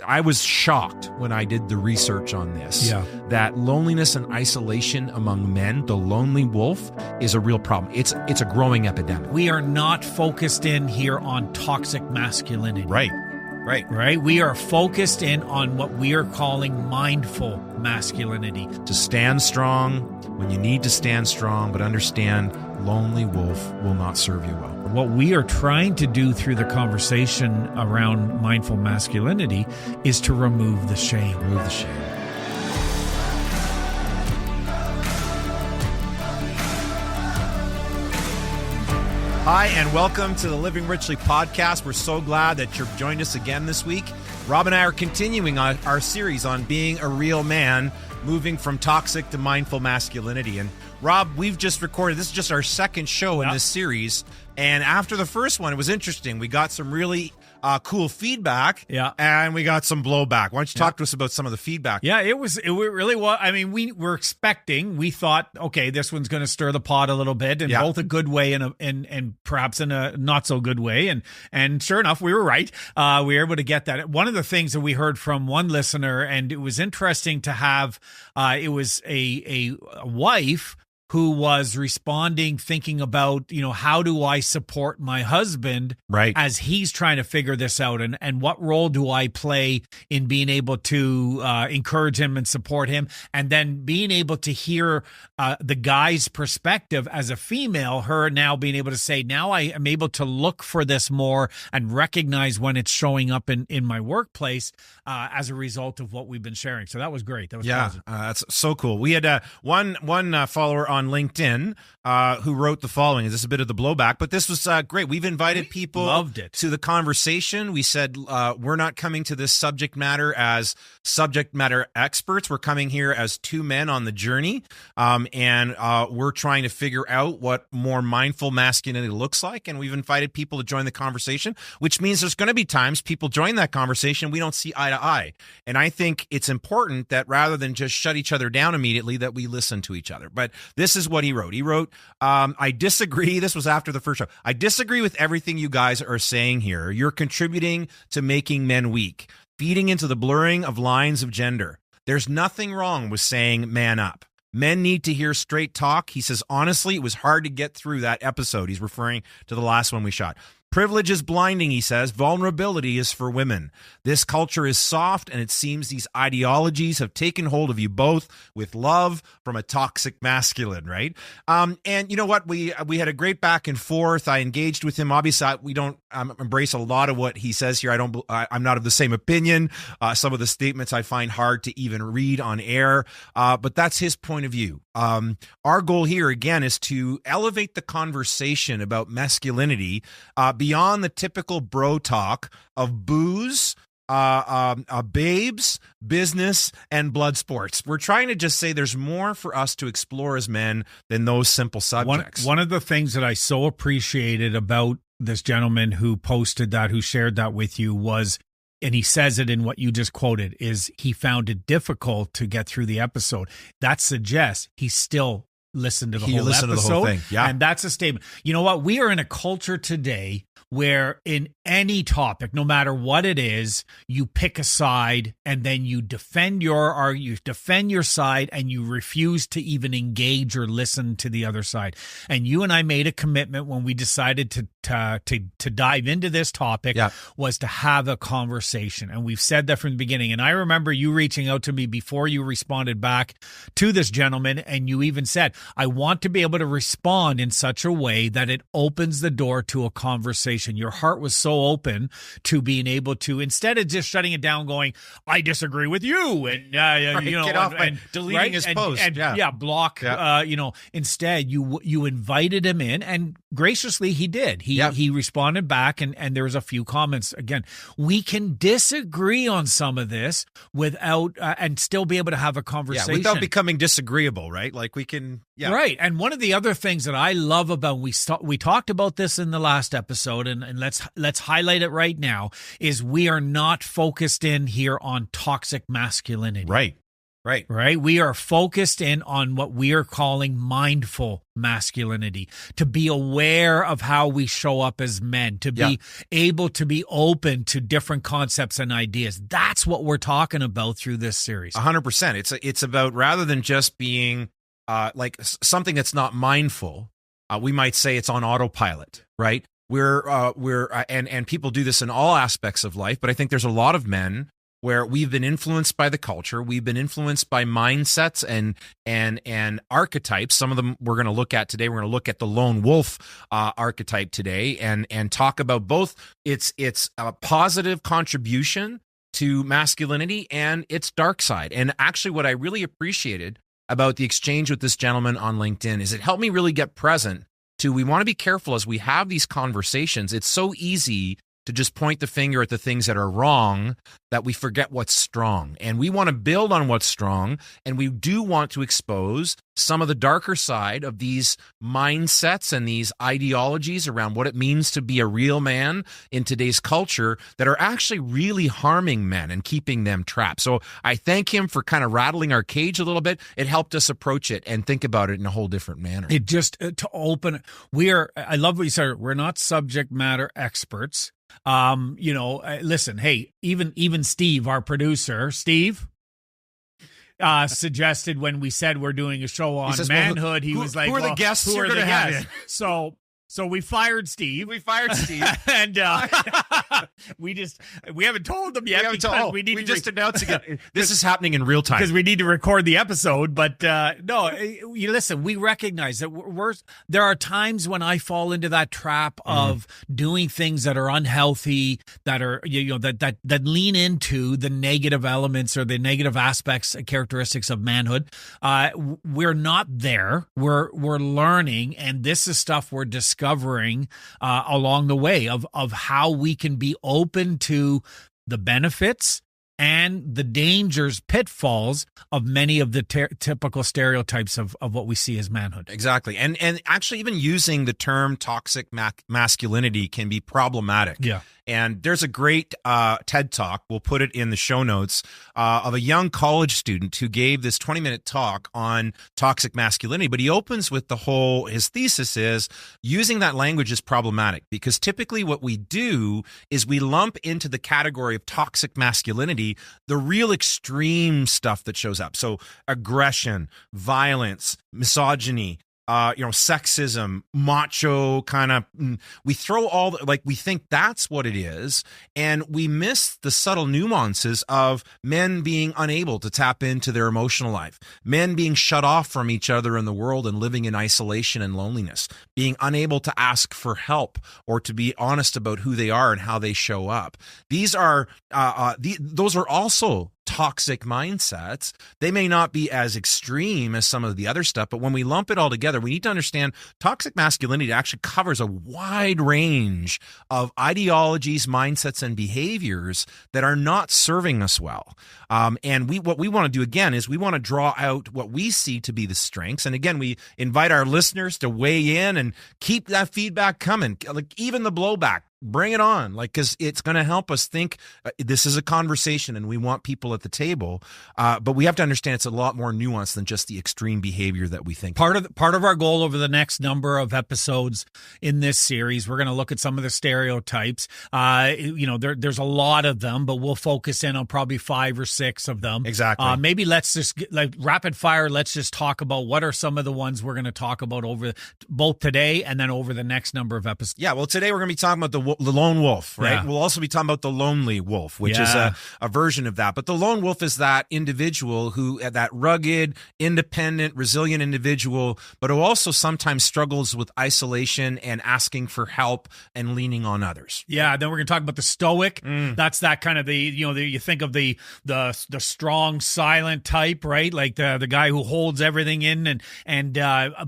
I was shocked when I did the research on this, that loneliness and isolation among men, the lonely wolf, is a real problem. It's a growing epidemic. We are not focused in here on toxic masculinity. Right. We are focused in on what we are calling mindful masculinity. To stand strong when you need to stand strong, but understand lonely wolf will not serve you well. What we are trying to do through the conversation around mindful masculinity is to remove the shame. Remove the shame. Hi, and welcome to the Living Richly podcast. We're so glad that you've joined us again this week. Rob and I are continuing our series on being a real man, moving from toxic to mindful masculinity. And Rob, we've just recorded, this is just our second show in this series. And after the first one, it was interesting. We got some really cool feedback, and we got some blowback. Why don't you talk to us about some of the feedback? Yeah, it really was. I mean, we thought, okay, this one's going to stir the pot a little bit, in both a good way and perhaps in a not so good way. And sure enough, we were right. We were able to get that. One of the things that we heard from one listener, and it was interesting to have, it was a wife who was responding, thinking about, how do I support my husband as he's trying to figure this out, and what role do I play in being able to encourage him and support him, and then being able to hear the guy's perspective as a female, her now being able to say, now I am able to look for this more and recognize when it's showing up in my workplace as a result of what we've been sharing. So that was great. That was positive. That's so cool. We had one follower on LinkedIn who wrote the following. This is a bit of the blowback, but this was great. We've invited people to the conversation. We said we're not coming to this subject matter as subject matter experts. We're coming here as two men on the journey, and we're trying to figure out what more mindful masculinity looks like, and we've invited people to join the conversation, which means there's going to be times people join that conversation we don't see eye to eye. And I think it's important that rather than just shut each other down immediately, that we listen to each other. But this is what he wrote. He wrote, I disagree. This was after the first show. I disagree with everything you guys are saying here. You're contributing to making men weak, feeding into the blurring of lines of gender. There's nothing wrong with saying man up. Men need to hear straight talk. He says, honestly, it was hard to get through that episode. He's referring to the last one we shot. Privilege is blinding, he says. Vulnerability is for women. This culture is soft, and it seems these ideologies have taken hold of you both with love from a toxic masculine, right? And you know what? We had a great back and forth. I engaged with him. Obviously, we don't embrace a lot of what he says here. I'm not of the same opinion. Some of the statements I find hard to even read on air, but that's his point of view. Our goal here, again, is to elevate the conversation about masculinity beyond the typical bro talk of booze, babes, business, and blood sports. We're trying to just say there's more for us to explore as men than those simple subjects. One of the things that I so appreciated about this gentleman who posted that, who shared that with you, was, and he says it in what you just quoted, is he found it difficult to get through the episode. That suggests he still listened to the whole episode. To the whole thing. Yeah. And that's a statement. You know what? We are in a culture today where in any topic, no matter what it is, you pick a side and then you defend your side, and you refuse to even engage or listen to the other side. And you and I made a commitment when we decided to dive into this topic was to have a conversation. And we've said that from the beginning. And I remember you reaching out to me before you responded back to this gentleman, and you even said, I want to be able to respond in such a way that it opens the door to a conversation. Your heart was so open to being able to, instead of just shutting it down, going, I disagree with you, and and deleting his post, block. Instead, you invited him in, and graciously he did. He responded back, and there was a few comments. Again, we can disagree on some of this without and still be able to have a conversation without becoming disagreeable, right? Like we can, right. And one of the other things that I love about, we talked about this in the last episode, and let's highlight it right now, is we are not focused in here on toxic masculinity. Right. Right. Right. We are focused in on what we are calling mindful masculinity, to be aware of how we show up as men, to be able to be open to different concepts and ideas. That's what we're talking about through this series. 100%. It's about, rather than just being like something that's not mindful, we might say it's on autopilot, right? And people do this in all aspects of life, but I think there's a lot of men where we've been influenced by the culture, we've been influenced by mindsets and archetypes. Some of them we're going to look at today. We're going to look at the lone wolf archetype today, and talk about both its a positive contribution to masculinity and its dark side. And actually, what I really appreciated about the exchange with this gentleman on LinkedIn is it helped me really get present to, we want to be careful as we have these conversations. It's so easy to just point the finger at the things that are wrong that we forget what's strong. And we want to build on what's strong, and we do want to expose some of the darker side of these mindsets and these ideologies around what it means to be a real man in today's culture that are actually really harming men and keeping them trapped. So I thank him for kind of rattling our cage a little bit. It helped us approach it and think about it in a whole different manner. It just, to open, I love what you said, we're not subject matter experts. Listen, hey, even Steve, our producer, suggested when we said we're doing a show on manhood, he was like, who are the guests you're going to have? So we fired Steve. And we haven't told them yet because we just announced again. This is happening in real time because we need to record the episode. But no, you listen. We recognize that there are times when I fall into that trap of doing things that are unhealthy, that are that lean into the negative elements or the negative aspects and characteristics of manhood. We're not there. We're learning, and this is stuff we're discovering along the way of how we can be open to the benefits and the dangers, pitfalls of many of the typical stereotypes of what we see as manhood. Exactly. And actually even using the term toxic masculinity can be problematic. Yeah. And there's a great TED Talk, we'll put it in the show notes, of a young college student who gave this 20-minute talk on toxic masculinity. But he opens with his thesis is using that language is problematic, because typically what we do is we lump into the category of toxic masculinity the real extreme stuff that shows up. So aggression, violence, misogyny, sexism, macho kind of, we throw we think that's what it is. And we miss the subtle nuances of men being unable to tap into their emotional life, men being shut off from each other in the world and living in isolation and loneliness, being unable to ask for help or to be honest about who they are and how they show up. These are, those are also toxic mindsets. They may not be as extreme as some of the other stuff, but when we lump it all together, we need to understand toxic masculinity actually covers a wide range of ideologies, mindsets, and behaviors that are not serving us well. And what we want to do again is we want to draw out what we see to be the strengths. And again, we invite our listeners to weigh in and keep that feedback coming. Like even the blowback, bring it on, because it's going to help us think this is a conversation and we want people at the table. But we have to understand it's a lot more nuanced than just the extreme behavior that we think. Part of our goal over the next number of episodes in this series, we're going to look at some of the stereotypes. There's a lot of them, but we'll focus in on probably 5 or 6 of them. Exactly. Maybe let's just rapid fire. Let's just talk about what are some of the ones we're going to talk about over both today and then over the next number of episodes. Yeah. Well, today we're going to be talking about the lone wolf, right? Yeah. We'll also be talking about the lonely wolf, which is a version of that. But the lone wolf is that individual that rugged, independent, resilient individual, but who also sometimes struggles with isolation and asking for help and leaning on others. Yeah. Then we're going to talk about the stoic. That's that kind of you think of the strong, silent type, right? Like the guy who holds everything in and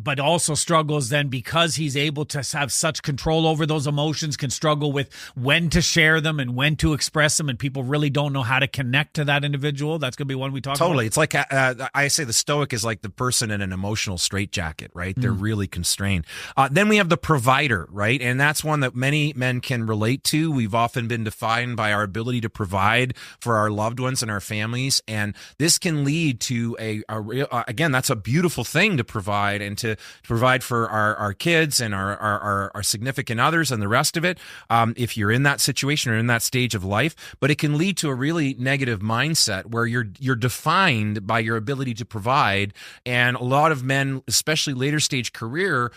but also struggles then because he's able to have such control over those emotions, can struggle struggle with when to share them and when to express them, and people really don't know how to connect to that individual. That's going to be one we talk about. Totally. It's like I say the stoic is like the person in an emotional straitjacket, right? They're really constrained. Then we have the provider, right? And that's one that many men can relate to. We've often been defined by our ability to provide for our loved ones and our families. And this can lead to again, that's a beautiful thing to provide, and to provide for our kids and our significant others and the rest of it, if you're in that situation or in that stage of life. But it can lead to a really negative mindset where you're defined by your ability to provide. And a lot of men, especially later stage career,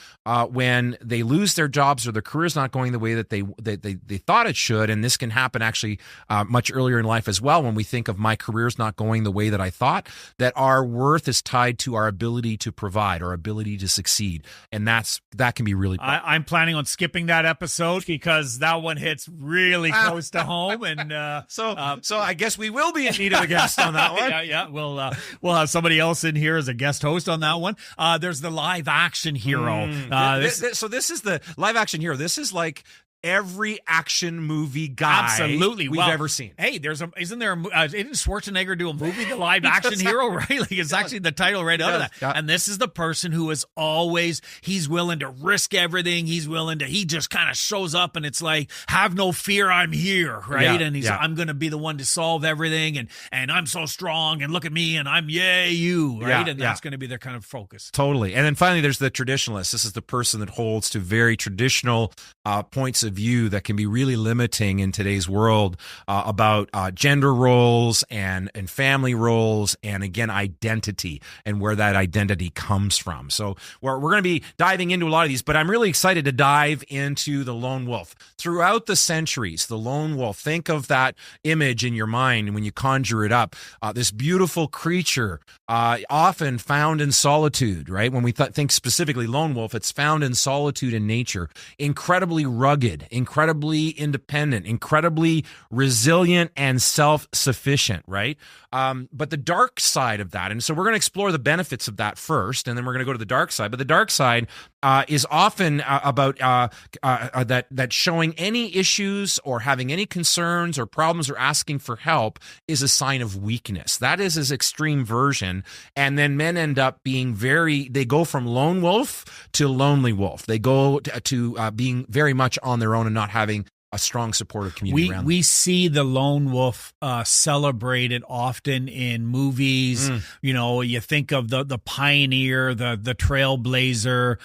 when they lose their jobs or their career's not going the way that they thought it should, and this can happen actually much earlier in life as well, when we think of my career's not going the way that I thought, that our worth is tied to our ability to provide, our ability to succeed. And that can be really I'm planning on skipping that episode because that one hits really close to home. And so I guess we will be in need of a guest on that one. Yeah. We'll have somebody else in here as a guest host on that one. There's the live action hero. So this is the live action hero. This is like every action movie guy we've ever seen. Hey, isn't Schwarzenegger do a movie, The Live Action Hero, right? Like it's actually the title right out of that. Yeah. And this is the person who is always, he's willing to risk everything. He just kind of shows up and it's like, have no fear, I'm here, right? Yeah, and I'm going to be the one to solve everything, and I'm so strong, and look at me, and I'm you, right? And that's going to be their kind of focus. Totally. And then finally, there's the traditionalist. This is the person that holds to very traditional points of view that can be really limiting in today's world, about gender roles and family roles, and again, identity and where that identity comes from. So we're going to be diving into a lot of these, but I'm really excited to dive into the lone wolf. Throughout the centuries, the lone wolf, think of that image in your mind when you conjure it up. This beautiful creature, often found in solitude, right? When we think specifically lone wolf, it's found in solitude in nature, incredibly rugged, incredibly independent, incredibly resilient, and self-sufficient, right? But the dark side of that, and so we're going to explore the benefits of that first, and then we're going to go to the dark side. But the dark side is often about that showing any issues or having any concerns or problems or asking for help is a sign of weakness. That is his extreme version. And then men end up being they go from lone wolf to lonely wolf. They go to being very much on their own and not having a strong supportive community around them. We see the lone wolf celebrated often in movies. You know, you think of the pioneer, the trailblazer.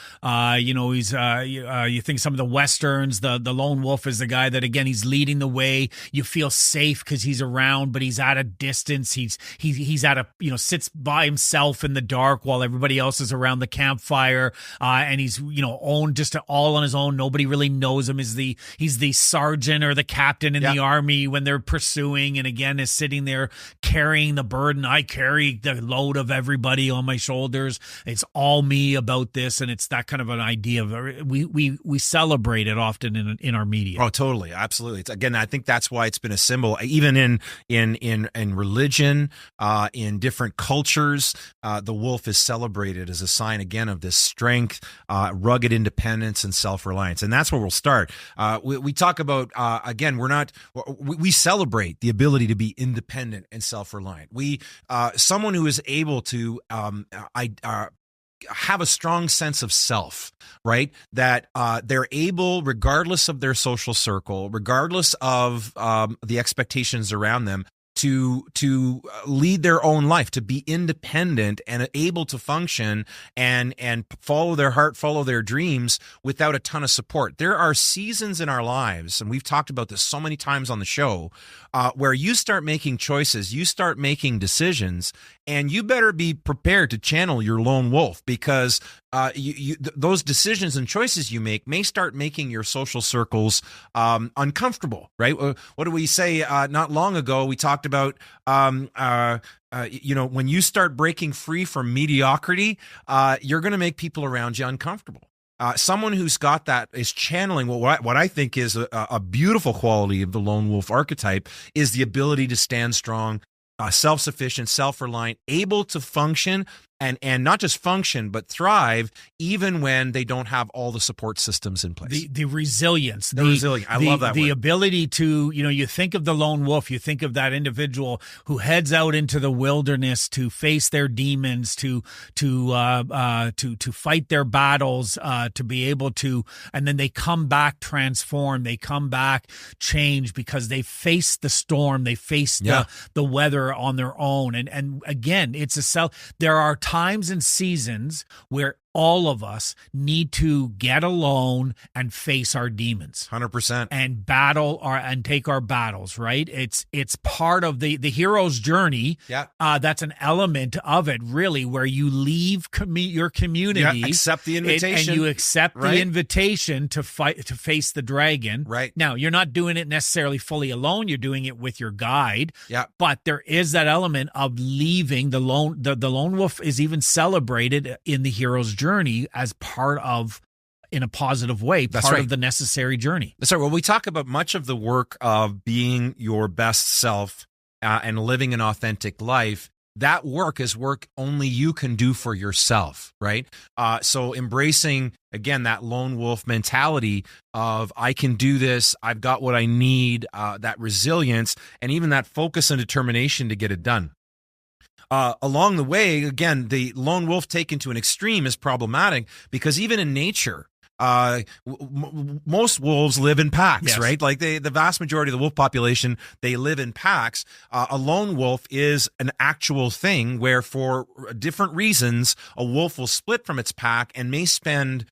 You think some of the westerns. The lone wolf is the guy that, again, he's leading the way. You feel safe because he's around, but he's at a distance. He's at a sits by himself in the dark while everybody else is around the campfire, and he's owned just all on his own. Nobody really knows him. He's the sergeant or the captain in the army when they're pursuing, and again is sitting there carrying the burden. I carry the load of everybody on my shoulders. It's all me about this, and it's that kind of an idea of we celebrate it often in our media. Oh, totally, absolutely. Again, I think that's why it's been a symbol, even in religion, in different cultures. The wolf is celebrated as a sign again of this strength, rugged independence, and self-reliance, and that's where we'll start. We talk about again, we celebrate the ability to be independent and self-reliant. Someone who is able to have a strong sense of self, right? That they're able, regardless of their social circle, regardless of the expectations around them, to lead their own life, to be independent and able to function and follow their heart, follow their dreams without a ton of support. There are seasons in our lives, and we've talked about this so many times on the show, where you start making choices, you start making decisions, and you better be prepared to channel your lone wolf, because those decisions and choices you make may start making your social circles uncomfortable, right? What do we say? Not long ago, we talked about when you start breaking free from mediocrity, you're going to make people around you uncomfortable. Someone who's got that is channeling what I think is a beautiful quality of the lone wolf archetype is the ability to stand strong, self-sufficient, self-reliant, able to function and not just function, but thrive even when they don't have all the support systems in place. The resilience. The resilience. I love that The word. ability to, you think of the lone wolf, you think of that individual who heads out into the wilderness to face their demons, to fight their battles, to be able to, and then they come back transformed, they come back changed because they faced the storm, they faced the weather on their own. And again, there are times and seasons where all of us need to get alone and face our demons. 100%. And and take our battles, right? It's part of the hero's journey. Yeah. That's an element of it, really, where you leave your community. Yeah, accept the invitation. And you accept the invitation to face the dragon. Right. Now, you're not doing it necessarily fully alone. You're doing it with your guide. Yeah. But there is that element of leaving the lone. The lone wolf is even celebrated in the hero's journey as part of, in a positive way, part of the necessary journey. That's right. Well, we talk about much of the work of being your best self and living an authentic life. That work is work only you can do for yourself, right? So embracing, again, that lone wolf mentality of I can do this, I've got what I need, that resilience, and even that focus and determination to get it done. Along the way, again, the lone wolf taken to an extreme is problematic because even in nature, most wolves live in packs, right? Like the vast majority of the wolf population, they live in packs. A lone wolf is an actual thing where for different reasons, a wolf will split from its pack and may spend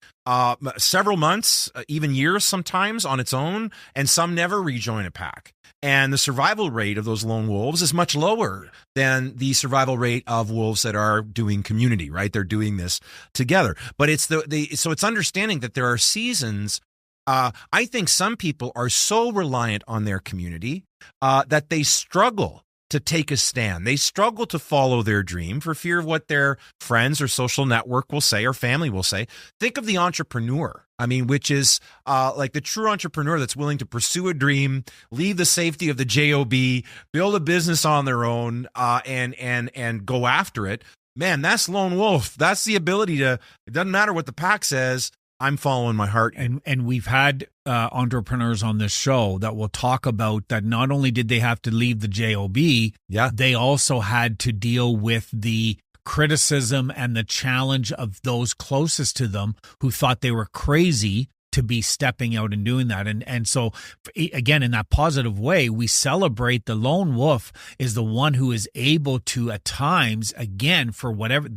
several months, even years sometimes on its own, and some never rejoin a pack. And the survival rate of those lone wolves is much lower than the survival rate of wolves that are doing community, right? They're doing this together. But it's so it's understanding that there are seasons. I think some people are so reliant on their community that they struggle to take a stand. They struggle to follow their dream for fear of what their friends or social network will say or family will say. Think of the entrepreneur. I mean, which is like the true entrepreneur that's willing to pursue a dream, leave the safety of the job, build a business on their own, and go after it. Man, that's lone wolf. That's the ability to. It doesn't matter what the pack says. I'm following my heart. And we've had entrepreneurs on this show that will talk about that. Not only did they have to leave the job, they also had to deal with the criticism and the challenge of those closest to them who thought they were crazy to be stepping out and doing that. And so, again, in that positive way, we celebrate the lone wolf is the one who is able to, at times, again, for whatever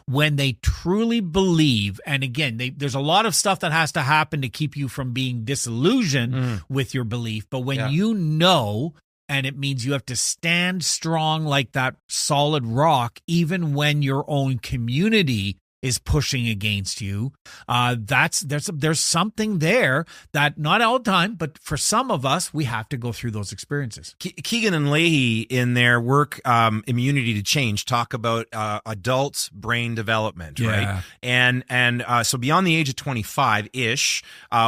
when they truly believe, and again, there's a lot of stuff that has to happen to keep you from being disillusioned with your belief. But when you know, and it means you have to stand strong like that solid rock, even when your own community is pushing against you. There's something there that not all the time, but for some of us, we have to go through those experiences. Keegan and Leahy in their work, Immunity to Change, talk about adult brain development, right? And so beyond the age of 25-ish,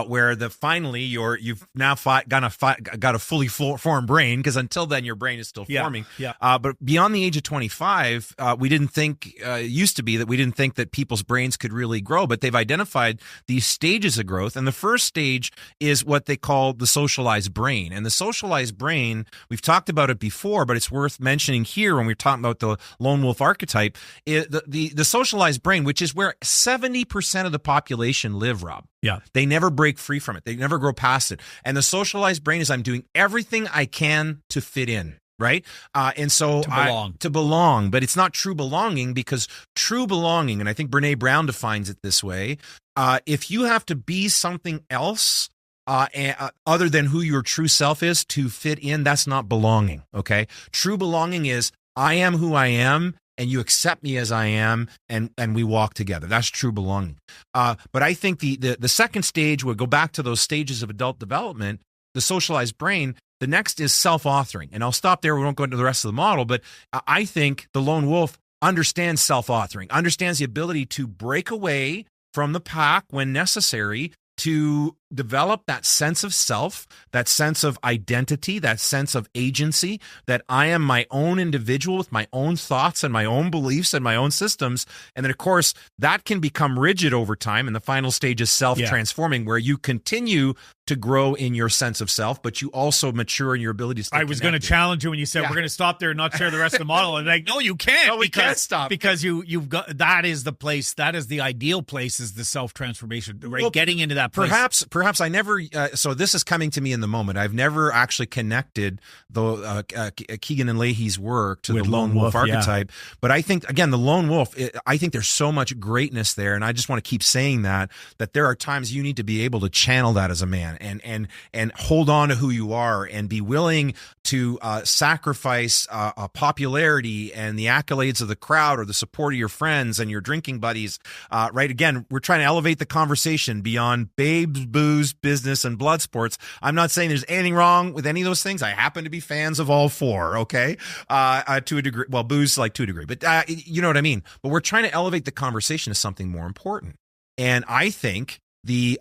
where finally you've now got a fully formed brain, because until then your brain is still forming. But beyond the age of 25, we didn't think, used to be that we didn't think that people's brains could really grow, but they've identified these stages of growth. And the first stage is what they call the socialized brain. And the socialized brain, we've talked about it before, but it's worth mentioning here when we're talking about the lone wolf archetype, the socialized brain, which is where 70% of the population live, Rob. Yeah. They never break free from it. They never grow past it. And the socialized brain is I'm doing everything I can to fit in. Right. And so to belong, but it's not true belonging, because true belonging, and I think Brene Brown defines it this way. If you have to be something else other than who your true self is to fit in, that's not belonging. OK, true belonging is I am who I am and you accept me as I am, and we walk together. That's true belonging. But I think the second stage would go back to those stages of adult development, the socialized brain. The next is self-authoring. And I'll stop there. We won't go into the rest of the model. But I think the lone wolf understands self-authoring, understands the ability to break away from the pack when necessary to develop that sense of self, that sense of identity, that sense of agency, that I am my own individual with my own thoughts and my own beliefs and my own systems. And then, of course, that can become rigid over time. And the final stage is self-transforming, where you continue to grow in your sense of self, but you also mature in your ability to stay I was going to challenge you when you said we're going to stop there and not share the rest of the model. And like, no, you can't. No, we can't stop. Because you've got, that is the place, that is the ideal place, is the self-transformation, right? Well, getting into that place. Perhaps I never, so this is coming to me in the moment. I've never actually connected the Keegan and Leahy's work to the lone wolf archetype. Yeah. But I think, again, the lone wolf, I think there's so much greatness there. And I just want to keep saying that there are times you need to be able to channel that as a man and hold on to who you are and be willing to sacrifice popularity and the accolades of the crowd or the support of your friends and your drinking buddies. Right. Again, we're trying to elevate the conversation beyond babes, booze, business, and blood sports. I'm not saying there's anything wrong with any of those things. I happen to be fans of all four. Okay. To a degree. Well, booze, like, to a degree, but you know what I mean? But we're trying to elevate the conversation to something more important. And I think the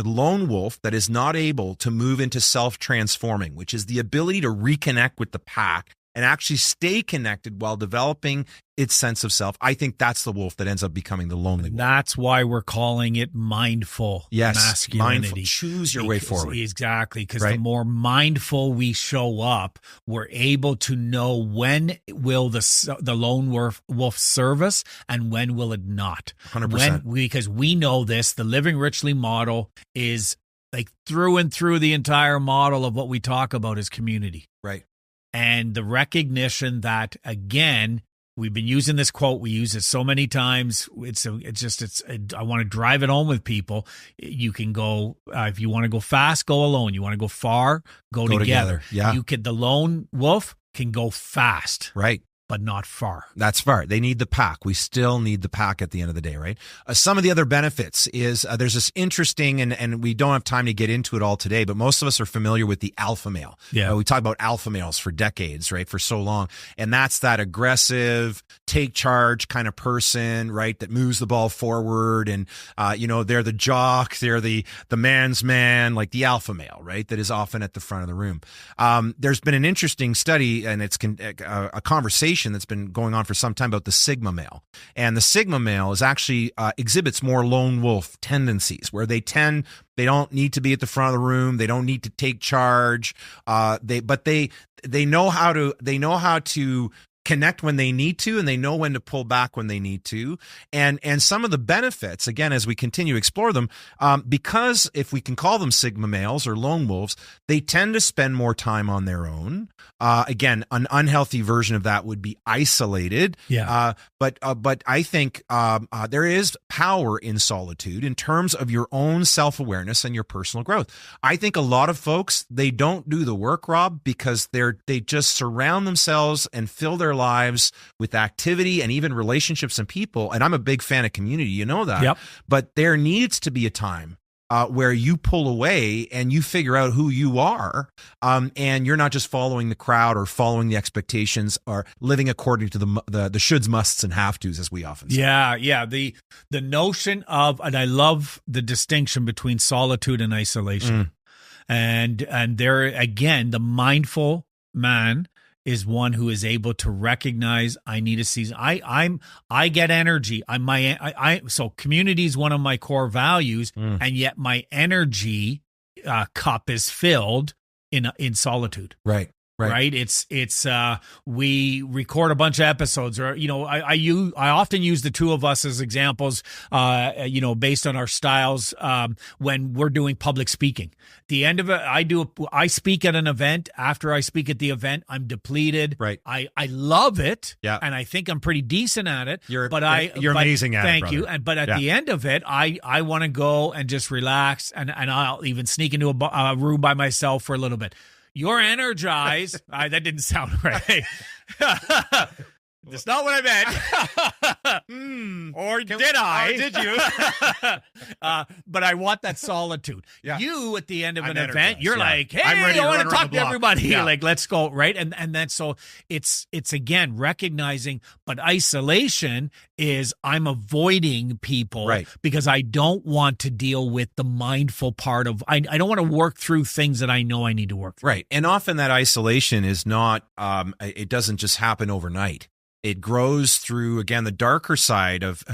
lone wolf that is not able to move into self-transforming, which is the ability to reconnect with the pack and actually stay connected while developing its sense of self, I think that's the wolf that ends up becoming the lonely wolf. That's why we're calling it mindful masculinity. Mindful. Choose your way forward. Exactly, because the more mindful we show up, we're able to know when will the lone wolf serve us and when will it not. 100%. Because we know this, the Living Richly model is like through and through the entire model of what we talk about is community. Right. And the recognition that, again, we've been using this quote. We use it so many times. I want to drive it home with people. You can go, if you want to go fast, go alone. You want to go far, go together. Yeah. The lone wolf can go fast. Right. But not far. That's far. They need the pack. We still need the pack at the end of the day, right? Some of the other benefits is there's this interesting, and we don't have time to get into it all today, but most of us are familiar with the alpha male. Yeah. We talk about alpha males for decades, right? For so long. And that's that aggressive, take charge kind of person, right? That moves the ball forward. And, they're the jock, they're the man's man, like the alpha male, right? That is often at the front of the room. There's been an interesting study, and it's a conversation that's been going on for some time about the sigma male. And the sigma male is actually exhibits more lone wolf tendencies, where they don't need to be at the front of the room. They don't need to take charge. They know how to connect when they need to, and they know when to pull back when they need to. And some of the benefits, again, as we continue to explore them, because if we can call them sigma males or lone wolves, they tend to spend more time on their own. Again, an unhealthy version of that would be isolated. Yeah. But I think there is power in solitude in terms of your own self-awareness and your personal growth. I think a lot of folks, they don't do the work, Rob, because they just surround themselves and fill their lives with activity and even relationships and people. And I'm a big fan of community, you know that. Yep. But there needs to be a time where you pull away and you figure out who you are, and you're not just following the crowd or following the expectations or living according to the shoulds, musts, and have tos, as we often say. Yeah. The notion of, and I love the distinction between solitude and isolation. And there again, the mindful man is one who is able to recognize I need a season. I get energy. So community is one of my core values, and yet my energy cup is filled in solitude. Right. It's we record a bunch of episodes, or I often use the two of us as examples, based on our styles, when we're doing public speaking. The end of it, I speak at an event. After I speak at the event, I'm depleted. Right. I love it. Yeah. And I think I'm pretty decent at it. You're amazing at it. Thank you. But at the end of it, I want to go and just relax, and I'll even sneak into a room by myself for a little bit. You're energized. That didn't sound right. That's not what I meant. Or did I? Did you? But I want that solitude. Yeah. You, at the end of I'm an event, energized, you're yeah. like, hey, I'm ready I to want run to around talk the to block. everybody. Yeah. Like, let's go, right? And then so it's again, recognizing, but isolation is I'm avoiding people Right. because I don't want to deal with the mindful part of, I don't want to work through things that I know I need to work through. Right. And often that isolation is not, it doesn't just happen overnight. It grows through, again, the darker side of,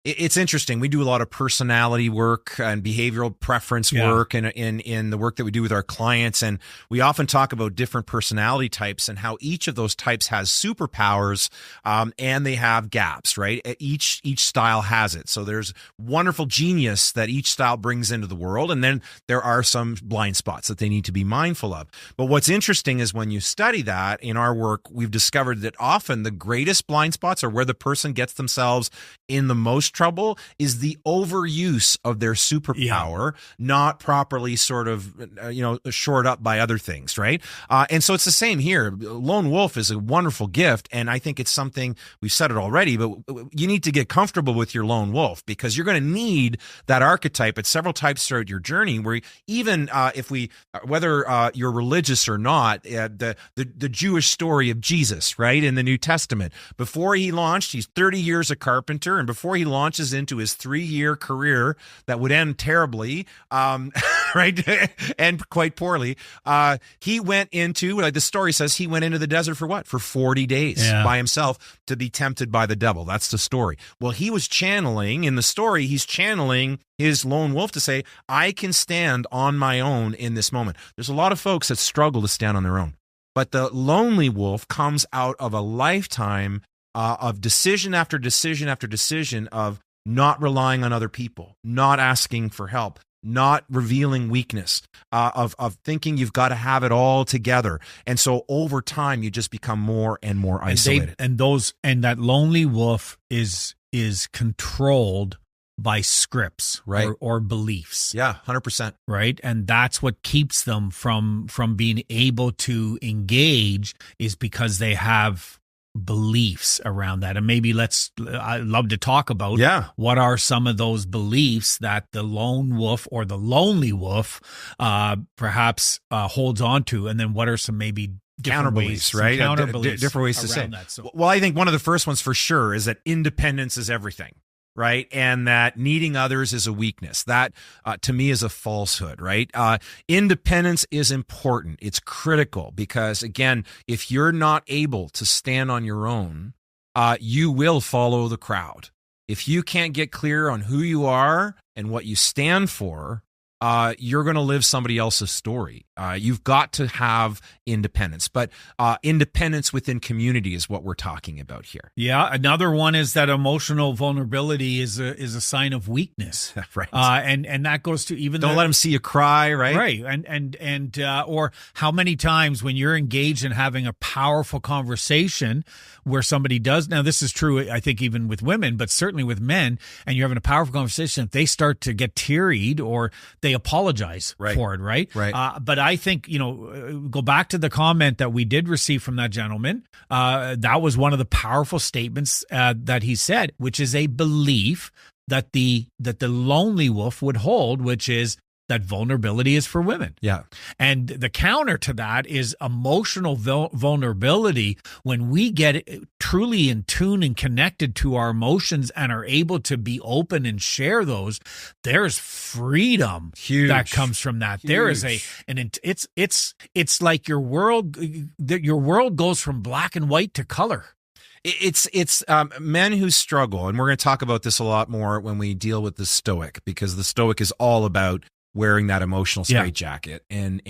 it's interesting. We do a lot of personality work and behavioral preference work in the work that we do with our clients. And we often talk about different personality types and how each of those types has superpowers, and they have gaps, right? Each style has it. So there's wonderful genius that each style brings into the world. And then there are some blind spots that they need to be mindful of. But what's interesting is when you study that in our work, we've discovered that often the greatest blind spots are where the person gets themselves in the most trouble is the overuse of their superpower, not properly sort of, shored up by other things, right? And so it's the same here. Lone wolf is a wonderful gift, and I think it's something, we've said it already, but you need to get comfortable with your lone wolf because you're going to need that archetype at several types throughout your journey where even whether you're religious or not, the Jewish story of Jesus, right, in the New Testament, before he launched, he's 30 years a carpenter, and before he launches into his 3-year career that would end terribly, right, and quite poorly, he went into, like the story says, he went into the desert for what? For 40 days by himself to be tempted by the devil. That's the story. Well, he was channeling, in the story, he's channeling his lone wolf to say, I can stand on my own in this moment. There's a lot of folks that struggle to stand on their own. But the lonely wolf comes out of a lifetime of decision after decision after decision of not relying on other people, not asking for help, not revealing weakness, of thinking you've got to have it all together. And so over time, you just become more and more isolated. And that lonely wolf is controlled by scripts, right, or beliefs. Yeah, 100%. Right. And that's what keeps them from being able to engage, is because they have beliefs around that. And maybe I'd love to talk about what are some of those beliefs that the lone wolf or the lonely wolf perhaps holds on to, and then what are some maybe counter beliefs, right? Different ways to say that. So. Well, I think one of the first ones for sure is that independence is everything. Right. And that needing others is a weakness. That to me is a falsehood. Right. Independence is important. It's critical because, again, if you're not able to stand on your own, you will follow the crowd. If you can't get clear on who you are and what you stand for, you're going to live somebody else's story. You've got to have independence, but independence within community is what we're talking about here. Yeah, another one is that emotional vulnerability is a sign of weakness, right? And that goes to even don't let them see you cry, right? Right, and or how many times when you're engaged in having a powerful conversation where somebody does, now this is true, I think even with women, but certainly with men, and you're having a powerful conversation, they start to get teary or they apologize for it, right? Right. But I think, go back to the comment that we did receive from that gentleman. That was one of the powerful statements that he said, which is a belief that the lonely wolf would hold, which is that vulnerability is for women. Yeah. And the counter to that is emotional vulnerability. When we get truly in tune and connected to our emotions and are able to be open and share those, there's freedom that comes from that. Huge. There is it's like your world goes from black and white to color. It's men who struggle, and we're going to talk about this a lot more when we deal with the Stoic, because the Stoic is all about wearing that emotional straitjacket. And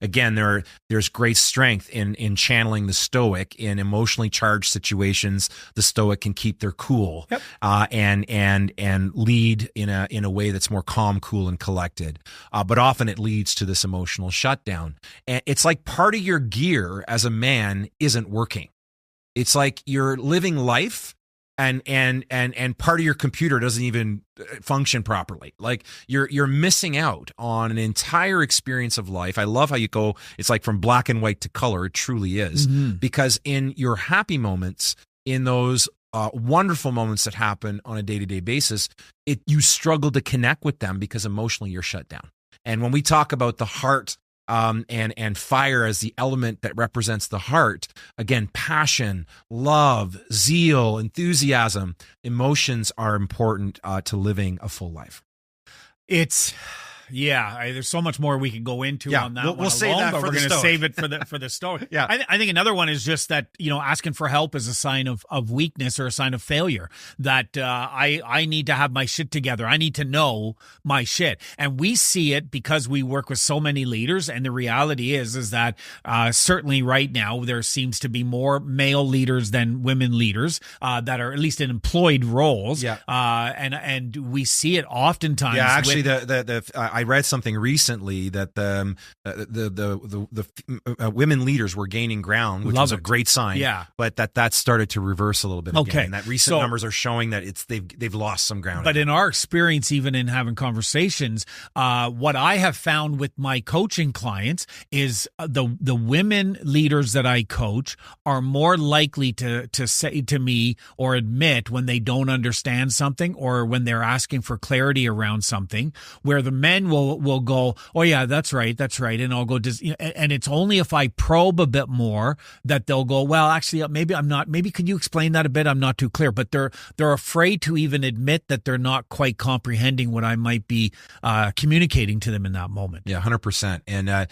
again, there's great strength in channeling the Stoic in emotionally charged situations. The Stoic can keep their cool, and lead in a way that's more calm, cool, and collected. But often it leads to this emotional shutdown. And it's like part of your gear as a man isn't working. It's like you're living life and part of your computer doesn't even function properly. Like you're missing out on an entire experience of life. I love how you go, it's like from black and white to color. It truly is. Because in your happy moments, in those wonderful moments that happen on a day-to-day basis, you struggle to connect with them because emotionally you're shut down. And when we talk about the heart and fire as the element that represents the heart, again, passion, love, zeal, enthusiasm, emotions are important to living a full life. There's so much more we could go into on that. We'll save that, but we're going to save it for the story. I think another one is just that, asking for help is a sign of weakness or a sign of failure. That I need to have my shit together. I need to know my shit, and we see it because we work with so many leaders. And the reality is that certainly right now there seems to be more male leaders than women leaders that are at least in employed roles. And we see it oftentimes. Yeah, actually, I read something recently that the women leaders were gaining ground, which was a great sign. Yeah, but that started to reverse a little bit again. And that recent numbers are showing that they've lost some ground. But in our experience, even in having conversations, what I have found with my coaching clients is the women leaders that I coach are more likely to say to me or admit when they don't understand something or when they're asking for clarity around something, where the men will go, oh yeah, that's right, and I'll go, and it's only if I probe a bit more that they'll go, well, actually, maybe could you explain that a bit? I'm not too clear, but they're afraid to even admit that they're not quite comprehending what I might be communicating to them in that moment. Yeah, 100%. And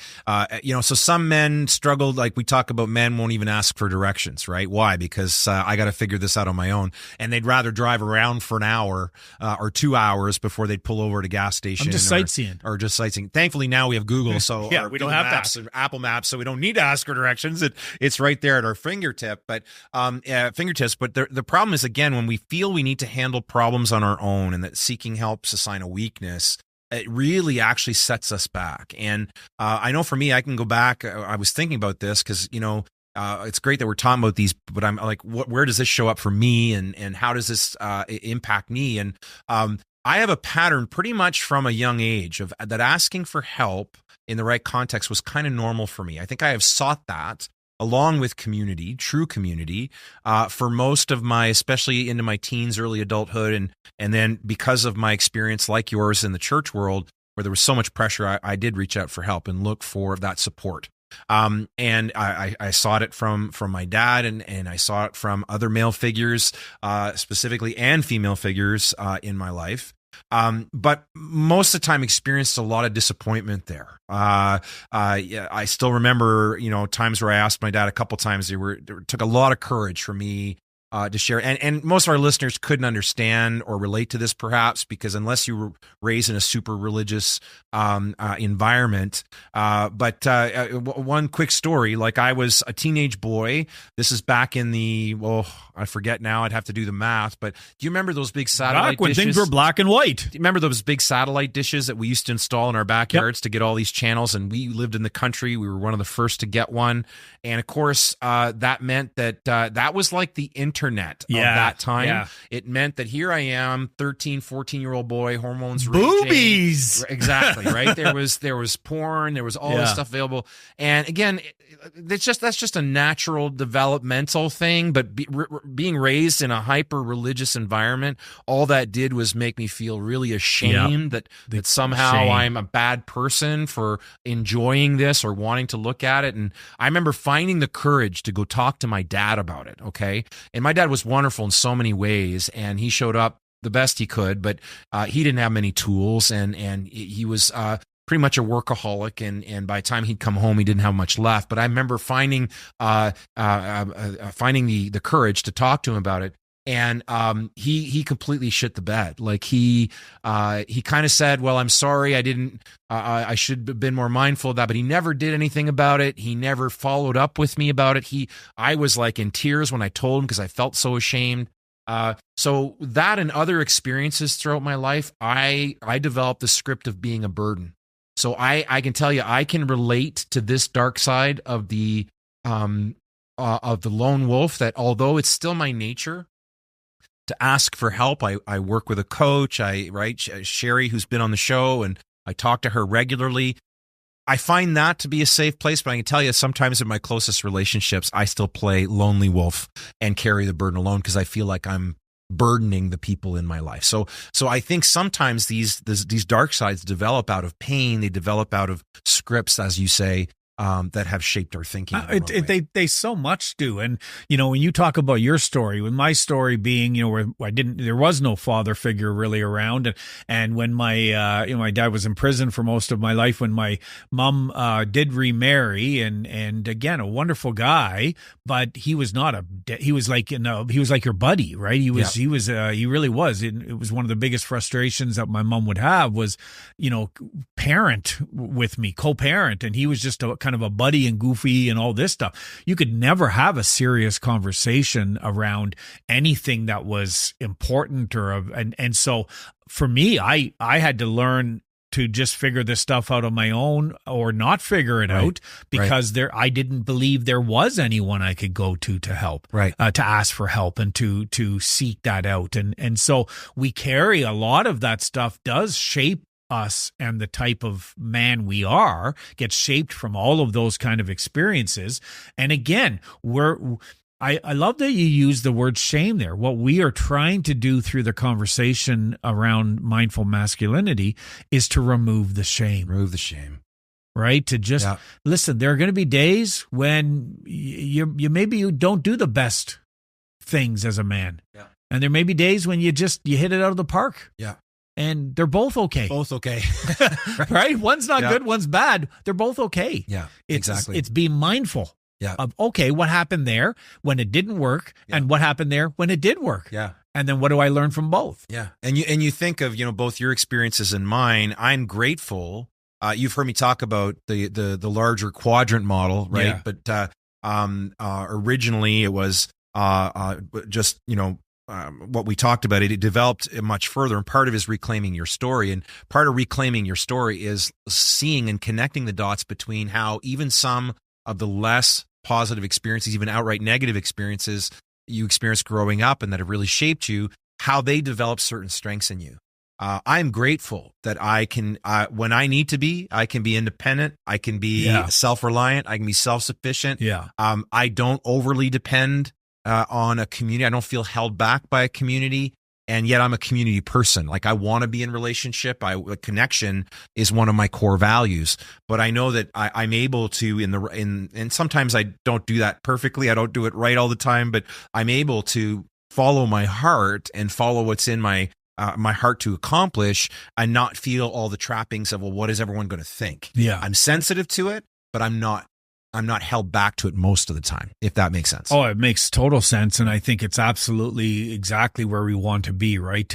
so some men struggle, like we talk about, men won't even ask for directions, right? Why? Because I got to figure this out on my own, and they'd rather drive around for an hour or 2 hours before they'd pull over at a gas station. I'm just sightseeing. Or just sightseeing. Thankfully, now we have Google, so we don't have maps, Apple Maps, so we don't need to ask for directions. It's right there at our fingertips. But the problem is, again, when we feel we need to handle problems on our own, and that seeking help is a sign of weakness, it really actually sets us back. And I know for me, I can go back. I was thinking about this because it's great that we're talking about these, but I'm like, where does this show up for me, and how does this impact me? And I have a pattern pretty much from a young age of that asking for help in the right context was kind of normal for me. I think I have sought that along with community, true community, for most of my, especially into my teens, early adulthood. And then because of my experience like yours in the church world, where there was so much pressure, I did reach out for help and look for that support. And I sought it from my dad, and I saw it from other male figures, specifically, and female figures in my life. But most of the time experienced a lot of disappointment there. I still remember, times where I asked my dad a couple times. It took a lot of courage for me to share. And most of our listeners couldn't understand or relate to this, perhaps, because unless you were raised in a super religious environment. But one quick story, like I was a teenage boy. This is back in I forget now. I'd have to do the math. But do you remember those big satellite dishes? Back when things were black and white. Do you remember those big satellite dishes that we used to install in our backyards to get all these channels? And we lived in the country. We were one of the first to get one. And of course, that meant that that was like the internet of that time. Yeah. It meant that here I am, 13, 14-year-old boy, hormones boobies. Raging. Exactly, right? There was porn, there was all this stuff available. And again, that's just a natural developmental thing, but being raised in a hyper religious environment, all that did was make me feel really ashamed that somehow I'm a bad person for enjoying this or wanting to look at it. And I remember finding the courage to go talk to my dad about it. Okay. And my dad was wonderful in so many ways, and he showed up the best he could, but he didn't have many tools, and he was pretty much a workaholic, and by the time he'd come home, he didn't have much left. But I remember finding the courage to talk to him about it, and he completely shit the bed. Like he kind of said, "Well, I'm sorry, I didn't. I should have been more mindful of that." But he never did anything about it. He never followed up with me about it. I was like in tears when I told him because I felt so ashamed. So that and other experiences throughout my life, I developed the script of being a burden. So I can tell you, I can relate to this dark side of the lone wolf, that although it's still my nature to ask for help. I work with a coach, Sherry, who's been on the show, and I talk to her regularly. I find that to be a safe place, but I can tell you sometimes in my closest relationships, I still play lonely wolf and carry the burden alone because I feel like I'm burdening the people in my life. So I think sometimes these dark sides develop out of pain. They develop out of scripts, as you say, that have shaped our thinking. They so much do. And, when you talk about your story, with my story being, where there was no father figure really around. And when my, my dad was in prison for most of my life, when my mom, did remarry and again, a wonderful guy, but he was not he was like your buddy, right? He really was. It was one of the biggest frustrations that my mom would have was, parent with me, co-parent. And he was just a kind of a buddy and goofy and all this stuff. You could never have a serious conversation around anything that was important and so for me, I had to learn to just figure this stuff out on my own or not figure it out because I didn't believe there was anyone I could go to help, to ask for help and to seek that out. And so we carry a lot of that stuff does shape us, and the type of man we are gets shaped from all of those kind of experiences. And again, I love that you use the word shame there. What we are trying to do through the conversation around mindful masculinity is to remove the shame. Remove the shame. Right? To just listen, there are going to be days when you don't do the best things as a man. Yeah. And there may be days when you hit it out of the park. Yeah. And they're both okay. Both okay. Right? One's not good, one's bad. They're both okay. Yeah, exactly. It's being mindful of, okay, what happened there when it didn't work and what happened there when it did work. Yeah. And then what do I learn from both? Yeah. And you think of, both your experiences and mine. I'm grateful. You've heard me talk about the larger quadrant model, right? Yeah. But originally it was just, what we talked about, it developed much further, and part of it is reclaiming your story. And part of reclaiming your story is seeing and connecting the dots between how even some of the less positive experiences, even outright negative experiences you experienced growing up and that have really shaped you, how they develop certain strengths in you. I'm grateful that I can, when I need to be, I can be independent. I can be self-reliant. I can be self-sufficient. Yeah. I don't overly depend on a community. I don't feel held back by a community, and yet I'm a community person. Like, I want to be in relationship. Connection is one of my core values, but I know that I'm able to and sometimes I don't do that perfectly. I don't do it right all the time, but I'm able to follow my heart and follow what's in my heart to accomplish, and not feel all the trappings of, well, what is everyone going to think? Yeah. I'm sensitive to it, but I'm not held back to it most of the time, if that makes sense. Oh, it makes total sense. And I think it's absolutely exactly where we want to be, right?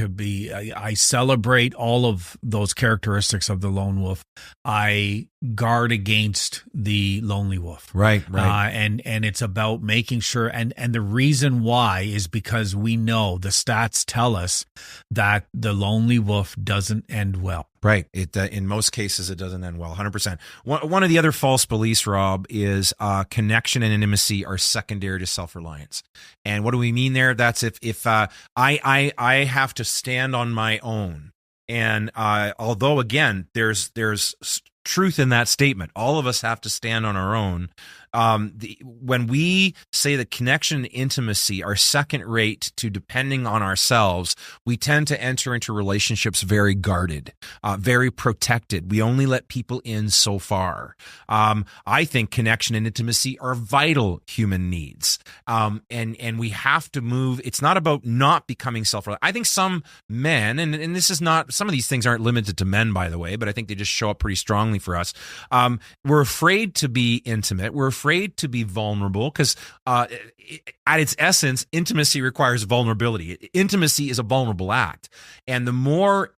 I celebrate all of those characteristics of the lone wolf. I guard against the lonely wolf. Right. And it's about making sure, and the reason why is because we know the stats tell us that the lonely wolf doesn't end well. Right. In most cases, it doesn't end well, 100%. One of the other false beliefs, Rob, is connection and intimacy are secondary to self-reliance. And what do we mean there? That's if I have to stand on my own. And although, again, there's truth in that statement, all of us have to stand on our own. When we say that connection and intimacy are second rate to depending on ourselves, we tend to enter into relationships very guarded, very protected. We only let people in so far. I think connection and intimacy are vital human needs. And we have to move. It's not about not becoming self-reliant. I think some men, and this is not, some of these things aren't limited to men, by the way, but I think they just show up pretty strongly for us. We're afraid to be intimate. We're afraid to be vulnerable because at its essence, intimacy requires vulnerability. Intimacy is a vulnerable act. And the more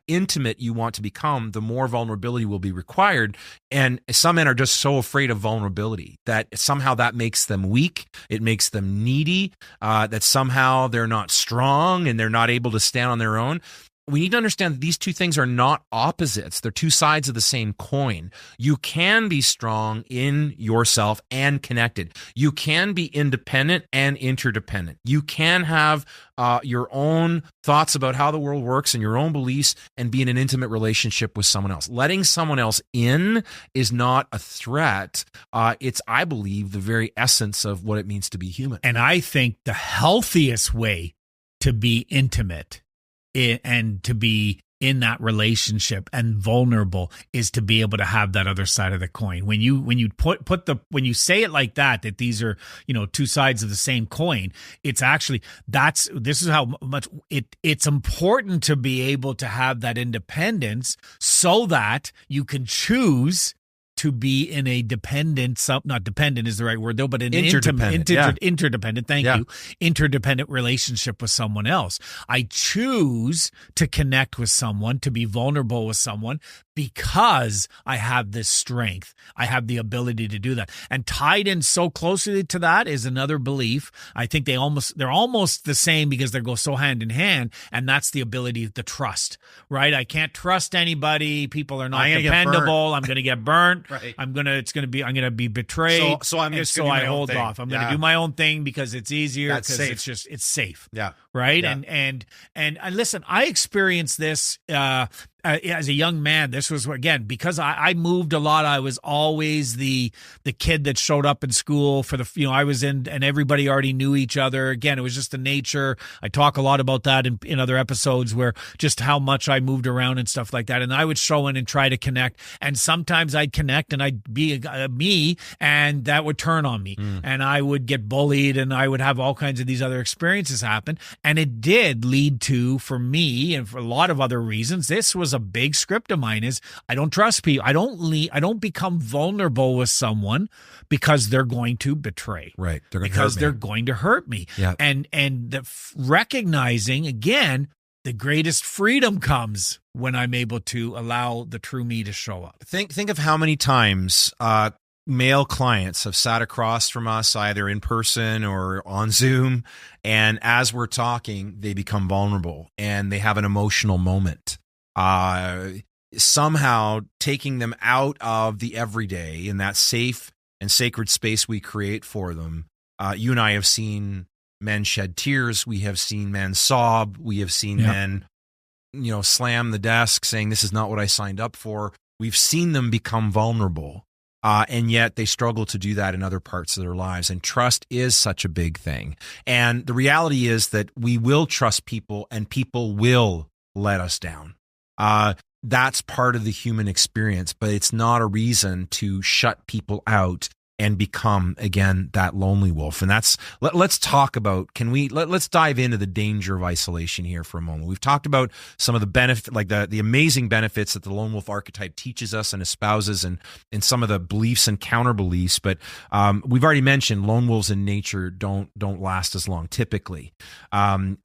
intimate you want to become, the more vulnerability will be required. And some men are just so afraid of vulnerability that somehow that makes them weak. It makes them needy, that somehow they're not strong and they're not able to stand on their own. we need to understand that these two things are not opposites. They're two sides of the same coin. You can be strong in yourself and connected. You can be independent and interdependent. You can have your own thoughts about how the world works and your own beliefs and be in an intimate relationship with someone else. Letting someone else in is not a threat. It's, I believe, the very essence of what it means to be human. And I think the healthiest way to be intimate and to be in that relationship and vulnerable is to be able to have that other side of the coin. When you when you say it like that these are, two sides of the same coin, it's actually, this is how much it's important to be able to have that independence so that you can choose to be in a not dependent is the right word though, but an interdependent, interdependent relationship with someone else. I choose to connect with someone, to be vulnerable with someone because I have this strength. I have the ability to do that. And tied in so closely to that is another belief. I think they're almost the same because they go so hand in hand, and that's the ability to trust, right? I can't trust anybody. People are not dependable. I'm going to get burnt. Right. I'm going to be betrayed. So I hold off. I'm going to do my own thing because it's easier, because it's safe. Yeah. Right. Yeah. And listen, I experienced this, as a young man. This was, again, because I moved a lot. I was always the kid that showed up in school for I was in, and everybody already knew each other. Again, it was just the nature. I talk a lot about that in other episodes, where just how much I moved around and stuff like that. And I would show in and try to connect. And sometimes I'd connect and I'd be me, and that would turn on me. And I would get bullied, and I would have all kinds of these other experiences happen. And it did lead to, for me, and for a lot of other reasons, this was a big script of mine, is I don't trust people. I don't become vulnerable with someone because they're going to betray. Right. They're going to hurt me. Yeah. And recognizing, again, the greatest freedom comes when I'm able to allow the true me to show up. Think of how many times male clients have sat across from us, either in person or on Zoom, and as we're talking, they become vulnerable and they have an emotional moment. Somehow taking them out of the everyday in that safe and sacred space we create for them. You and I have seen men shed tears. We have seen men sob. We have seen men, slam the desk saying, "This is not what I signed up for." We've seen them become vulnerable. And yet they struggle to do that in other parts of their lives. And trust is such a big thing. And the reality is that we will trust people, and people will let us down. That's part of the human experience, but it's not a reason to shut people out and become, again, that lonely wolf. And let's talk about, let's dive into the danger of isolation here for a moment. We've talked about some of the benefit, like the amazing benefits that the lone wolf archetype teaches us and espouses, and some of the beliefs and counter beliefs. But we've already mentioned lone wolves in nature don't last as long typically. A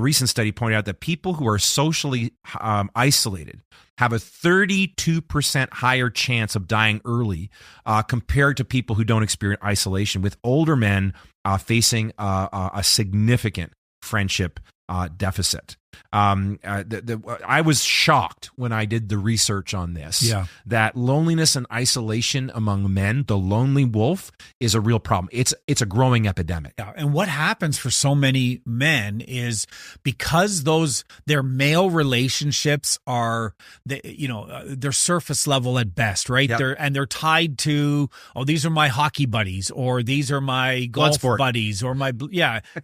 recent study pointed out that people who are socially isolated have a 32% higher chance of dying early compared to people who don't experience isolation, with older men facing a significant friendship deficit. I was shocked when I did the research on this, that loneliness and isolation among men, the lonely wolf, is a real problem. It's a growing epidemic. Yeah. And what happens for so many men is, because their male relationships are, they're surface level at best, right? Yep. They're tied to, these are my hockey buddies, or these are my golf buddies, or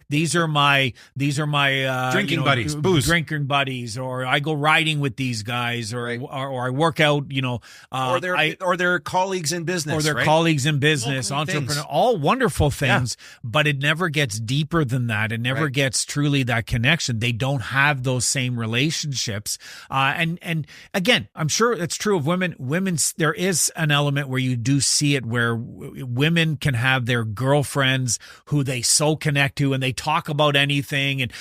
these are my drinking buddies, booze. Drinking buddies, or I go riding with these guys, or I work out, or their colleagues in business, colleagues in business, entrepreneur, all wonderful things, but it never gets deeper than that. It never gets truly that connection. They don't have those same relationships. And again, I'm sure it's true of women. There is an element where you do see it, where women can have their girlfriends who they so connect to, and they talk about anything. And,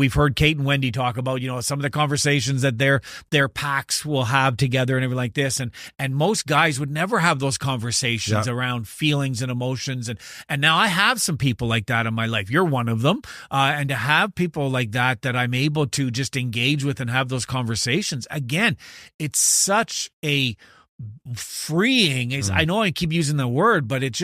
we've heard Kate and Wendy talk about, some of the conversations that their packs will have together and everything like this. And most guys would never have those conversations around feelings and emotions. And now I have some people like that in my life. You're one of them. And to have people like that I'm able to just engage with and have those conversations, again, it's such a freeing. I know I keep using the word, but it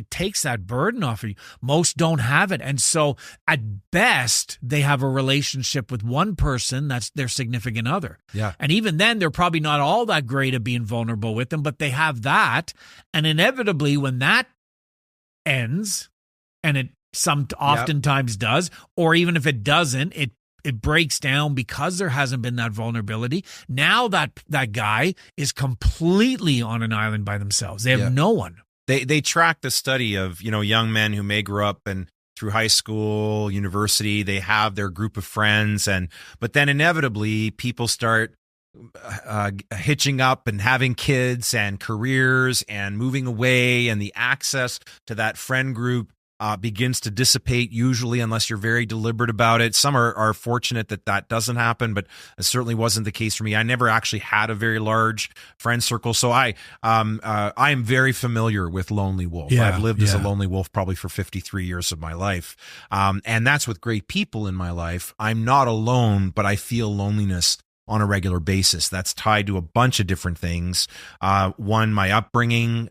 takes that burden off of you. Most don't have it. And so at best, they have a relationship with one person that's their significant other. Yeah. And even then, they're probably not all that great at being vulnerable with them, but they have that. And inevitably, when that ends, and it oftentimes does, or even if it doesn't, it breaks down because there hasn't been that vulnerability. Now that guy is completely on an island by themselves. They have no one. They track the study of, young men who may grow up and through high school, university, they have their group of friends, but then inevitably people start hitching up and having kids and careers and moving away, and the access to that friend group begins to dissipate, usually, unless you're very deliberate about it. Some are fortunate that doesn't happen, but it certainly wasn't the case for me. I never actually had a very large friend circle, so I am very familiar with lonely wolf. I've lived as a lonely wolf probably for 53 years of my life, and that's with great people in my life. I'm not alone, but I feel loneliness on a regular basis. That's tied to a bunch of different things. One, my upbringing,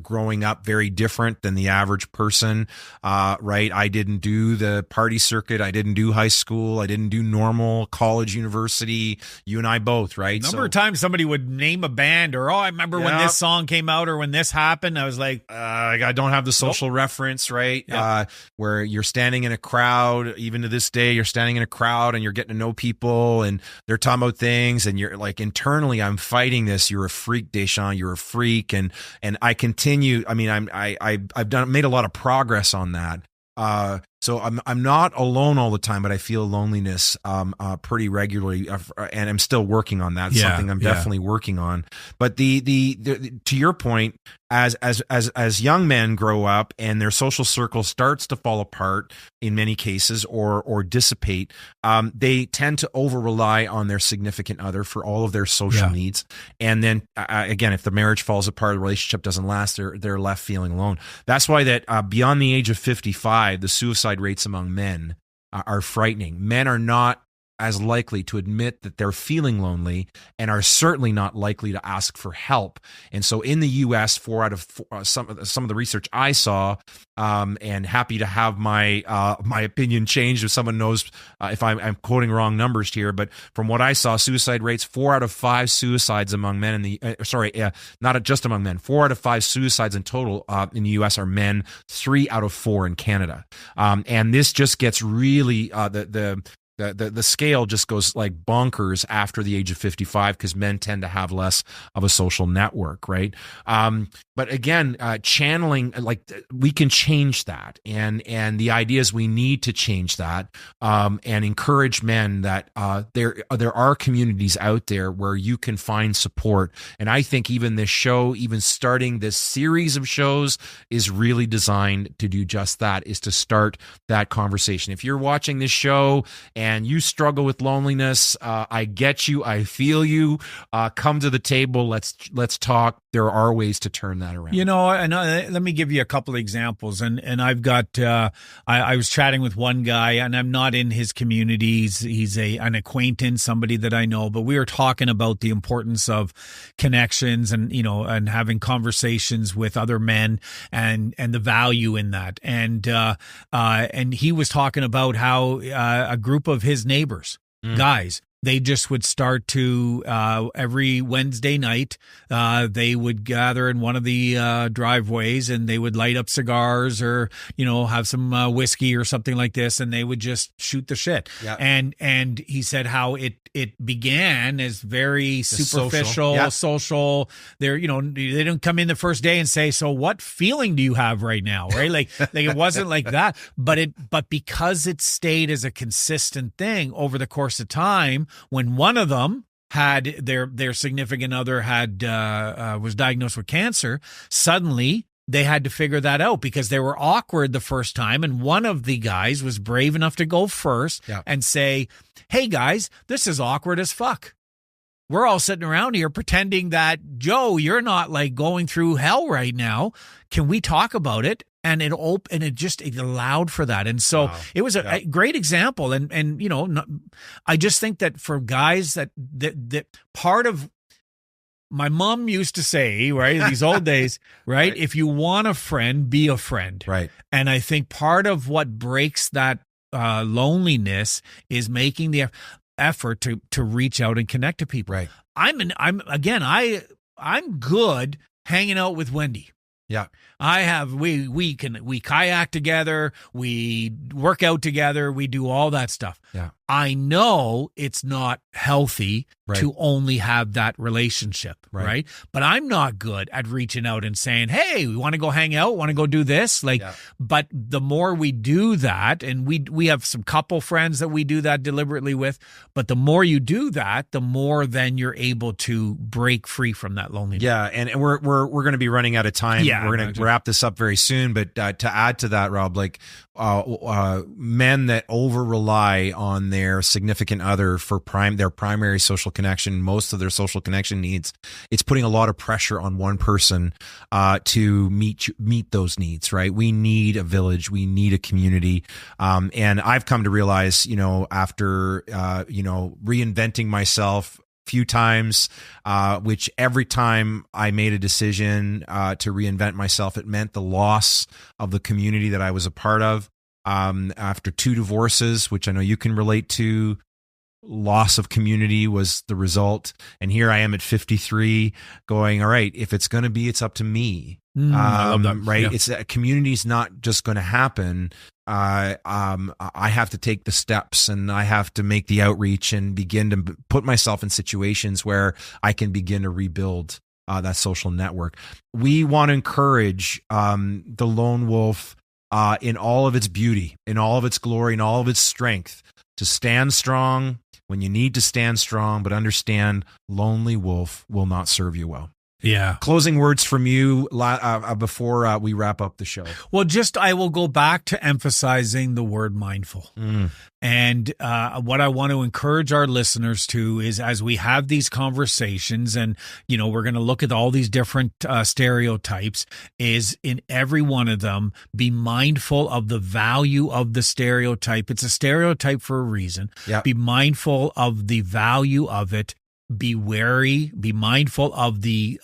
growing up very different than the average person, right? I didn't do the party circuit. I didn't do high school. I didn't do normal college, university. You and I both, right? A number of times somebody would name a band or, I remember when this song came out or when this happened. I was like, I don't have the social reference, right? Yeah. Where you're standing in a crowd, even to this day, you're standing in a crowd and you're getting to know people and they're talking about things, and you're like, internally, I'm fighting this. You're a freak, Deschamps. You're a freak, and I continue. I mean, I've made a lot of progress on that. So I'm not alone all the time, but I feel loneliness pretty regularly, and I'm still working on that. It's something I'm definitely working on. But the to your point, as young men grow up and their social circle starts to fall apart in many cases or dissipate, they tend to over rely on their significant other for all of their social needs. And then again, if the marriage falls apart, the relationship doesn't last, they're left feeling alone. That's why that beyond the age of 55, the suicide rates among men are frightening. Men are not as likely to admit that they're feeling lonely and are certainly not likely to ask for help. And so in the U.S., 4 out of 4, some of the research I saw, and happy to have my opinion changed if someone knows if I'm quoting wrong numbers here, but from what I saw, suicide rates, 4 out of 5 suicides among men in the not just among men, 4 out of 5 suicides in total in the U.S. are men, 3 out of 4 in Canada, and this just gets really the scale just goes like bonkers after the age of 55 because men tend to have less of a social network, right? But again, channeling, like, we can change that, and the idea is we need to change that, and encourage men that there are communities out there where you can find support. And I think even this show, even starting this series of shows, is really designed to do just that, is to start that conversation. If you're watching this show and you struggle with loneliness, I get you, I feel you. Come to the table. Let's talk. There are ways to turn that around. Let me give you a couple of examples. And I've got, I was chatting with one guy, and I'm not in his community. He's an acquaintance, somebody that I know, but we were talking about the importance of connections and having conversations with other men and the value in that. And he was talking about how a group of his neighbors, guys, they just would start to, every Wednesday night, they would gather in one of the driveways, and they would light up cigars or, have some whiskey or something like this, and they would just shoot the shit. Yeah. And he said how it began as very superficial, social. They're, they don't come in the first day and say, so what feeling do you have right now? Right? Like it wasn't like that, but because it stayed as a consistent thing over the course of time, when one of them had their significant other was diagnosed with cancer, suddenly they had to figure that out because they were awkward the first time. And one of the guys was brave enough to go first and say, hey guys, this is awkward as fuck. We're all sitting around here pretending that, Joe, you're not like going through hell right now. Can we talk about it? And it allowed for that. And so it was a great example. And, you know, I just think that for guys that part of, my mom used to say, right, in these old days, right, if you want a friend, be a friend. Right. And I think part of what breaks that loneliness is making the effort to reach out and connect to people. Right. I'm good hanging out with Wendy. Yeah. We kayak together, we work out together, we do all that stuff. Yeah. I know it's not healthy to only have that relationship, right? But I'm not good at reaching out and saying, hey, we want to go hang out, want to go do this. But the more we do that, and we have some couple friends that we do that deliberately with, but the more you do that, the more then you're able to break free from that loneliness. Yeah, and we're going to be running out of time. Yeah, we're going to wrap this up very soon, but to add to that, Rob, like men that over rely on their significant other for their primary social connection, most of their social connection needs, it's putting a lot of pressure on one person to meet those needs, right? We need a village, we need a community, and I've come to realize, you know, after reinventing myself few times, which every time I made a decision to reinvent myself, it meant the loss of the community that I was a part of. After 2 divorces, which I know you can relate to, loss of community was the result. And here I am at 53 going, all right, if it's going to be, it's up to me. I love that. Right. Yeah. It's community's not just going to happen. I have to take the steps and I have to make the outreach and begin to put myself in situations where I can begin to rebuild that social network. We want to encourage the lone wolf in all of its beauty, in all of its glory, in all of its strength, to stand strong when you need to stand strong, but understand lonely wolf will not serve you well. Yeah. Closing words from you before we wrap up the show. Well, I will go back to emphasizing the word mindful. And what I want to encourage our listeners to is, as we have these conversations and, you know, we're going to look at all these different stereotypes, is in every one of them, be mindful of the value of the stereotype. It's a stereotype for a reason. Yep. Be mindful of the value of it. Be wary, be mindful of the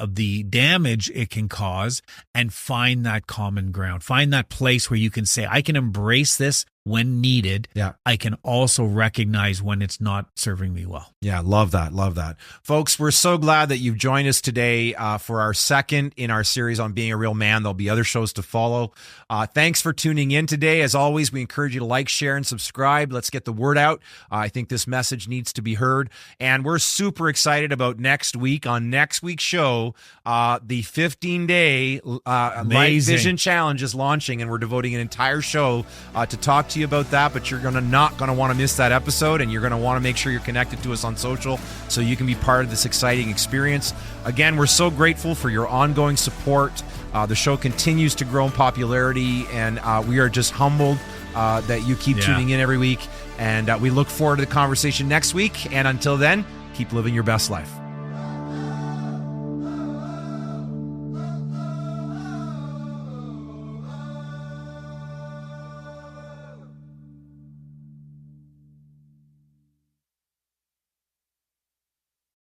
damage it can cause, and find that common ground. Find that place where you can say, I can embrace this when needed. Yeah. I can also recognize when it's not serving me well. Yeah, love that. Love that. Folks, we're so glad that you've joined us today for our second in our series on being a real man. There'll be other shows to follow. Thanks for tuning in today. As always, we encourage you to like, share, and subscribe. Let's get the word out. I think this message needs to be heard. And we're super excited about next week. On next week's show, the 15-day Light Vision Challenge is launching, and we're devoting an entire show to talk to you about that, but you're not going to want to miss that episode, and you're going to want to make sure you're connected to us on social so you can be part of this exciting experience. Again, we're so grateful for your ongoing support. The show continues to grow in popularity, and we are just humbled that you keep tuning in every week, and we look forward to the conversation next week. And until then, keep living your best life.